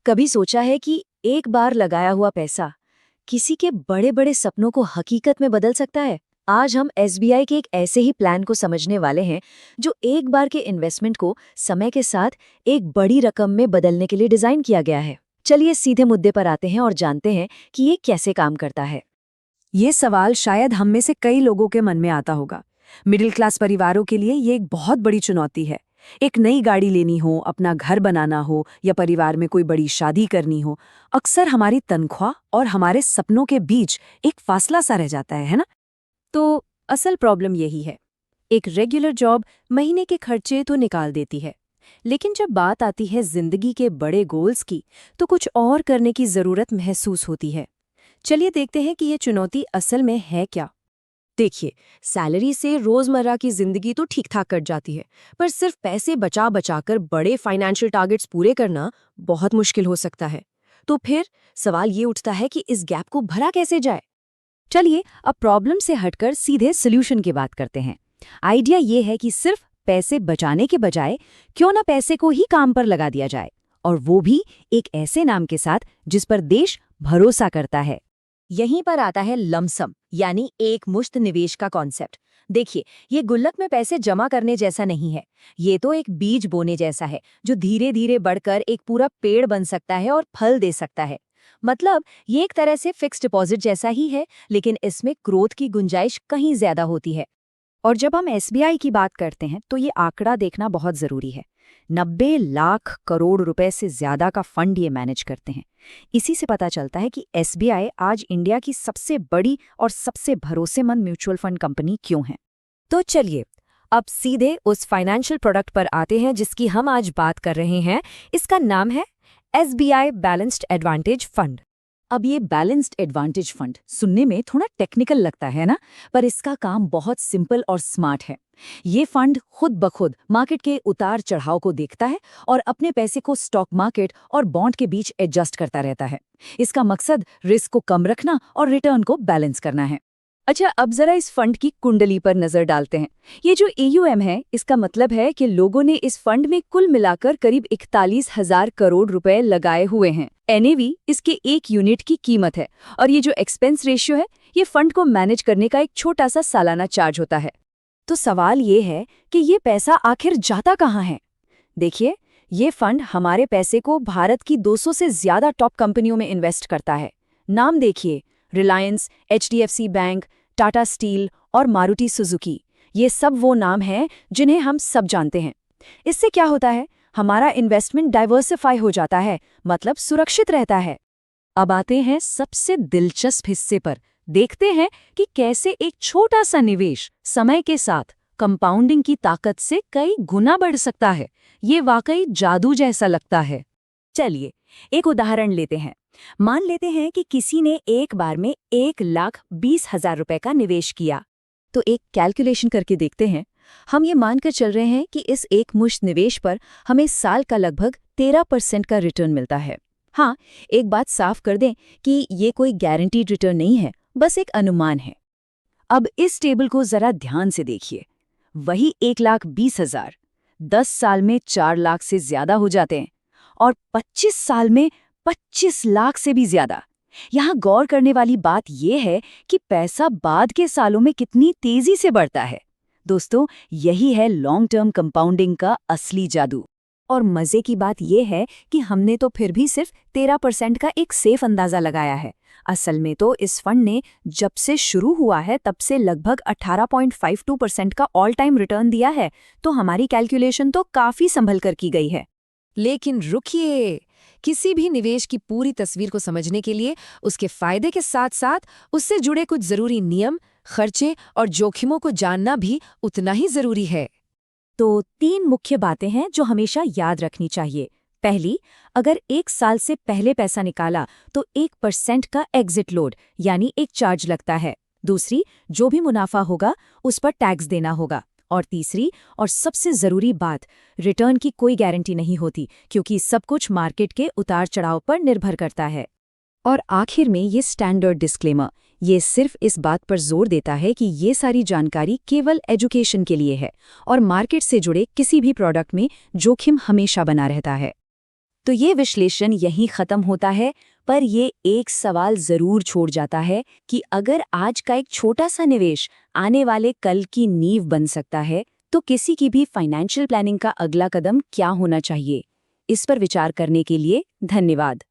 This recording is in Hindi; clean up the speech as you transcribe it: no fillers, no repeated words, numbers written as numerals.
कभी सोचा है कि एक बार लगाया हुआ पैसा किसी के बड़े बड़े सपनों को हकीकत में बदल सकता है? आज हम एसबीआई के एक ऐसे ही प्लान को समझने वाले हैं जो एक बार के इन्वेस्टमेंट को समय के साथ एक बड़ी रकम में बदलने के लिए डिजाइन किया गया है। चलिए सीधे मुद्दे पर आते हैं और जानते हैं कि ये कैसे काम करता है। ये सवाल शायद हम में से कई लोगों के मन में आता होगा। मिडिल क्लास परिवारों के लिए ये एक बहुत बड़ी चुनौती है। एक नई गाड़ी लेनी हो, अपना घर बनाना हो या परिवार में कोई बड़ी शादी करनी हो, अक्सर हमारी तनख्वाह और हमारे सपनों के बीच एक फासला सा रह जाता है ना? तो असल प्रॉब्लम यही है। एक रेगुलर जॉब महीने के खर्चे तो निकाल देती है, लेकिन जब बात आती है जिंदगी के बड़े गोल्स की, तो कुछ और करने की जरूरत महसूस होती है। चलिए देखते हैं कि ये चुनौती असल में है क्या। देखिए, सैलरी से रोजमर्रा की जिंदगी तो ठीक ठाक कट जाती है, पर सिर्फ पैसे बचा बचा कर बड़े फाइनेंशियल टारगेट्स पूरे करना बहुत मुश्किल हो सकता है। तो फिर सवाल ये उठता है कि इस गैप को भरा कैसे जाए। चलिए अब प्रॉब्लम से हटकर सीधे सोल्यूशन की बात करते हैं। आइडिया ये है कि सिर्फ पैसे बचाने के बजाय क्यों ना पैसे को ही काम पर लगा दिया जाए, और वो भी एक ऐसे नाम के साथ जिस पर देश भरोसा करता है। यहीं पर आता है लमसम यानी एक मुश्त निवेश का कॉन्सेप्ट। देखिए, ये गुल्लक में पैसे जमा करने जैसा नहीं है। ये तो एक बीज बोने जैसा है जो धीरे धीरे बढ़कर एक पूरा पेड़ बन सकता है और फल दे सकता है। मतलब ये एक तरह से फिक्स्ड डिपॉजिट जैसा ही है, लेकिन इसमें ग्रोथ की गुंजाइश कहीं ज्यादा होती है। और जब हम एसबीआई की बात करते हैं तो ये आंकड़ा देखना बहुत जरूरी है। 90 लाख करोड़ रुपए से ज्यादा का फंड ये मैनेज करते हैं। इसी से पता चलता है कि एसबीआई आज इंडिया की सबसे बड़ी और सबसे भरोसेमंद म्यूचुअल फंड कंपनी क्यों है। तो चलिए अब सीधे उस फाइनेंशियल प्रोडक्ट पर आते हैं जिसकी हम आज बात कर रहे हैं। इसका नाम है एसबीआई बैलेंस्ड एडवांटेज फंड। अब ये बैलेंस्ड एडवांटेज फंड सुनने में थोड़ा टेक्निकल लगता है ना, पर इसका काम बहुत सिंपल और स्मार्ट है। ये फंड खुद ब खुद मार्केट के उतार चढ़ाव को देखता है और अपने पैसे को स्टॉक मार्केट और बॉन्ड के बीच एडजस्ट करता रहता है। इसका मकसद रिस्क को कम रखना और रिटर्न को बैलेंस करना है। अच्छा, अब जरा इस फंड की कुंडली पर नजर डालते हैं। ये जो AUM है, इसका मतलब है कि लोगों ने इस फंड में कुल मिलाकर करीब 41,000 करोड़ रुपए लगाए हुए हैं। NAV इसके एक यूनिट की कीमत है, और ये जो एक्सपेंस रेशियो है, ये फंड को मैनेज करने का एक छोटा सा सालाना चार्ज होता है। तो सवाल ये है कि ये पैसा आखिर जाता कहाँ है। देखिए, ये फंड हमारे पैसे को भारत की 200 से ज्यादा टॉप कंपनियों में इन्वेस्ट करता है। नाम देखिए, Reliance, HDFC bank, Tata steel और मारुति सुजुकी। ये सब वो नाम हैं जिन्हें हम सब जानते हैं। इससे क्या होता है, हमारा इन्वेस्टमेंट डाइवर्सिफाई हो जाता है, मतलब सुरक्षित रहता है। अब आते हैं सबसे दिलचस्प हिस्से पर। देखते हैं कि कैसे एक छोटा सा निवेश समय के साथ कंपाउंडिंग की ताकत से कई गुना बढ़ सकता है। ये वाकई जादू जैसा लगता है। चलिए एक उदाहरण लेते हैं। मान लेते हैं कि किसी ने एक बार में 1,20,000 रुपए का निवेश किया। तो एक कैलकुलेशन करके देखते हैं। हम ये मानकर चल रहे हैं कि इस एक मुश्त निवेश पर हमें साल का लगभग 13% का रिटर्न मिलता है। हाँ, एक बात साफ कर दें कि ये कोई गारंटीड रिटर्न नहीं है, बस एक अनुमान है। अब इस टेबल को जरा ध्यान से देखिए। वही 1,20,000 10 साल में 4 लाख से ज्यादा हो जाते हैं, और 25 साल में 25 लाख से भी ज्यादा। यहाँ गौर करने वाली बात यह है कि पैसा बाद के सालों में कितनी तेजी से बढ़ता है। दोस्तों, यही है लॉन्ग टर्म कंपाउंडिंग का असली जादू। और मजे की बात यह है कि हमने तो फिर भी सिर्फ 13% का एक सेफ अंदाजा लगाया है। असल में तो इस फंड ने जब से शुरू हुआ है तब से लगभग 18.52% का ऑल टाइम रिटर्न दिया है। तो हमारी कैलकुलेशन तो काफी संभल कर की गई है। लेकिन रुकिए, किसी भी निवेश की पूरी तस्वीर को समझने के लिए उसके फायदे के साथ साथ उससे जुड़े कुछ जरूरी नियम, खर्चे और जोखिमों को जानना भी उतना ही जरूरी है। तो 3 मुख्य बातें हैं जो हमेशा याद रखनी चाहिए। पहली, अगर 1 साल से पहले पैसा निकाला तो 1% का एग्जिट लोड यानी एक चार्ज लगता है। दूसरी, जो भी मुनाफा होगा उस पर टैक्स देना होगा। और तीसरी और सबसे जरूरी बात, रिटर्न की कोई गारंटी नहीं होती, क्योंकि सब कुछ मार्केट के उतार चढ़ाव पर निर्भर करता है। और आखिर में ये स्टैंडर्ड डिस्क्लेमर, ये सिर्फ इस बात पर जोर देता है कि ये सारी जानकारी केवल एजुकेशन के लिए है, और मार्केट से जुड़े किसी भी प्रोडक्ट में जोखिम हमेशा बना रहता है। तो ये विश्लेषण यहीं खत्म होता है, पर ये एक सवाल जरूर छोड़ जाता है कि अगर आज का एक छोटा सा निवेश आने वाले कल की नींव बन सकता है, तो किसी की भी फाइनेंशियल प्लानिंग का अगला कदम क्या होना चाहिए। इस पर विचार करने के लिए धन्यवाद।